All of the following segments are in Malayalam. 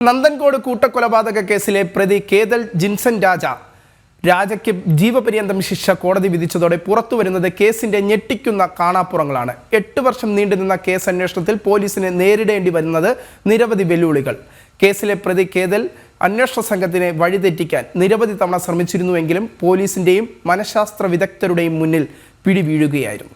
നന്ദൻകോട് കൂട്ടക്കൊലപാതക കേസിലെ പ്രതി കേതൽ ജിൻസൺ രാജയ്ക്ക് ജീവപര്യന്തം ശിക്ഷ കോടതി വിധിച്ചതോടെ പുറത്തുവരുന്നത് കേസിന്റെ ഞെട്ടിക്കുന്ന കാണാപ്പുറങ്ങളാണ്. 8 വർഷം നീണ്ടുനിന്ന കേസ് അന്വേഷണത്തിൽ പോലീസിന് നേരിടേണ്ടി വരുന്നത് നിരവധി വെല്ലുവിളികൾ. കേസിലെ പ്രതി കേതൽ അന്വേഷണ സംഘത്തിനെ വഴിതെറ്റിക്കാൻ നിരവധി തവണ ശ്രമിച്ചിരുന്നുവെങ്കിലും പോലീസിന്റെയും മനഃശാസ്ത്ര വിദഗ്ധരുടെയും മുന്നിൽ പിടിവീഴുകയായിരുന്നു.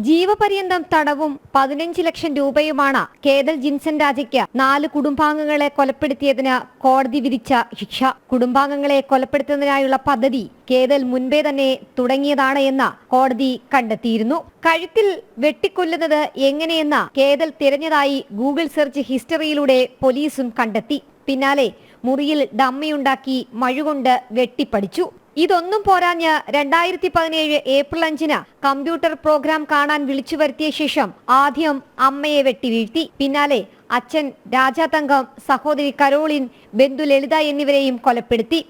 ജീവപര്യന്തം തടവും 15 ലക്ഷം രൂപയുമാണ് കേതൽ ജിൻസൺ രാജയ്ക്ക് 4 കുടുംബാംഗങ്ങളെ കൊലപ്പെടുത്തിയതിന് കോടതി വിധിച്ച ശിക്ഷ. കുടുംബാംഗങ്ങളെ കൊലപ്പെടുത്തുന്നതിനായുള്ള പദ്ധതി കേതൽ മുൻപേ തന്നെ തുടങ്ങിയതാണ് എന്ന് കോടതി കണ്ടെത്തിയിരുന്നു. കഴുത്തിൽ വെട്ടിക്കൊല്ലുന്നത് എങ്ങനെയെന്ന് കേതൽ തിരഞ്ഞതായി ഗൂഗിൾ സെർച്ച് ഹിസ്റ്ററിയിലൂടെ പോലീസും കണ്ടെത്തി. പിന്നാലെ മുറിയിൽ ഡമ്മിയുണ്ടാക്കി മഴുകൊണ്ട് വെട്ടിപ്പടിച്ചു. ഇതൊന്നും പോരാഞ്ഞ് 2017 ഏപ്രിൽ 5 കമ്പ്യൂട്ടർ പ്രോഗ്രാം കാണാൻ വിളിച്ചു വരുത്തിയ ശേഷം ആദ്യം അമ്മയെ വെട്ടിവീഴ്ത്തി. പിന്നാലെ അച്ഛൻ രാജാതങ്കം, സഹോദരി കരോളിൻ, ബന്ധു ലളിത എന്നിവരെയും കൊലപ്പെടുത്തി.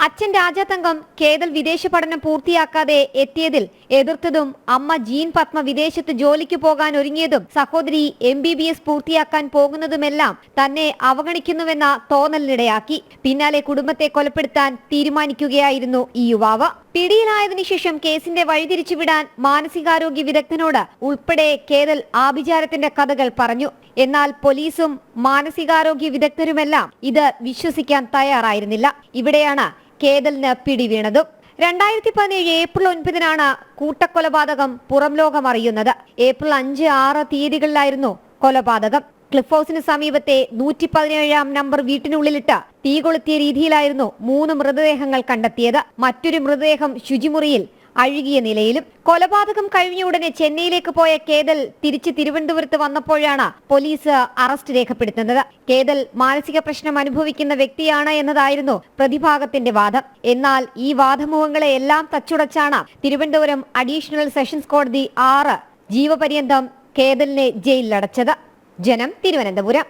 അച്ഛൻ രാജാതങ്കം കേതൽ വിദേശ പഠനം പൂർത്തിയാക്കാതെ എത്തിയതിൽ എതിർത്തതും, അമ്മ ജീൻ പത്മ വിദേശത്ത് ജോലിക്ക് പോകാൻ ഒരുങ്ങിയതും, സഹോദരി MBBS പൂർത്തിയാക്കാൻ പോകുന്നതുമെല്ലാം തന്നെ അവഗണിക്കുന്നുവെന്ന തോന്നലിനിടയാക്കി. പിന്നാലെ കുടുംബത്തെ കൊലപ്പെടുത്താൻ തീരുമാനിക്കുകയായിരുന്നു ഈ യുവാവ്. പിടിയിലായതിനു ശേഷം കേസിന്റെ വഴിതിരിച്ചുവിടാൻ മാനസികാരോഗ്യ വിദഗ്ധനോട് ഉൾപ്പെടെ കേതൽ ആഭിചാരത്തിന്റെ കഥകൾ പറഞ്ഞു. എന്നാൽ പോലീസും മാനസികാരോഗ്യ വിദഗ്ധരുമെല്ലാം ഇത് വിശ്വസിക്കാൻ തയ്യാറായിരുന്നില്ല. ഇവിടെയാണ് കേതലിന് പിടിവീണതും. 2017 ഏപ്രിൽ 9 കൂട്ടക്കൊലപാതകം പുറം ലോകം അറിയുന്നത്. ഏപ്രിൽ 5, 6 തീയതികളിലായിരുന്നു കൊലപാതകം. ക്ലിഫ് ഹൗസിന് സമീപത്തെ 117 നമ്പർ വീട്ടിനുള്ളിലിട്ട് തീ കൊളുത്തിയ രീതിയിലായിരുന്നു 3 മൃതദേഹങ്ങൾ കണ്ടെത്തിയത്. മറ്റൊരു മൃതദേഹം ശുചിമുറിയിൽ അഴുകിയ നിലയിലും. കൊലപാതകം കഴിഞ്ഞ ഉടനെ ചെന്നൈയിലേക്ക് പോയ കേതൽ തിരിച്ച് തിരുവനന്തപുരത്ത് വന്നപ്പോഴാണ് പോലീസ് അറസ്റ്റ് രേഖപ്പെടുത്തുന്നത്. കേതൽ മാനസിക പ്രശ്നം അനുഭവിക്കുന്ന വ്യക്തിയാണ് എന്നതായിരുന്നു പ്രതിഭാഗത്തിന്റെ വാദം. എന്നാൽ ഈ വാദമുഖങ്ങളെ എല്ലാം തച്ചുടച്ചാണ് തിരുവനന്തപുരം അഡീഷണൽ സെഷൻസ് കോടതി 6 ജീവപര്യന്തം കേതലിനെ ജയിലിലടച്ചത്. ജനം, തിരുവനന്തപുരം.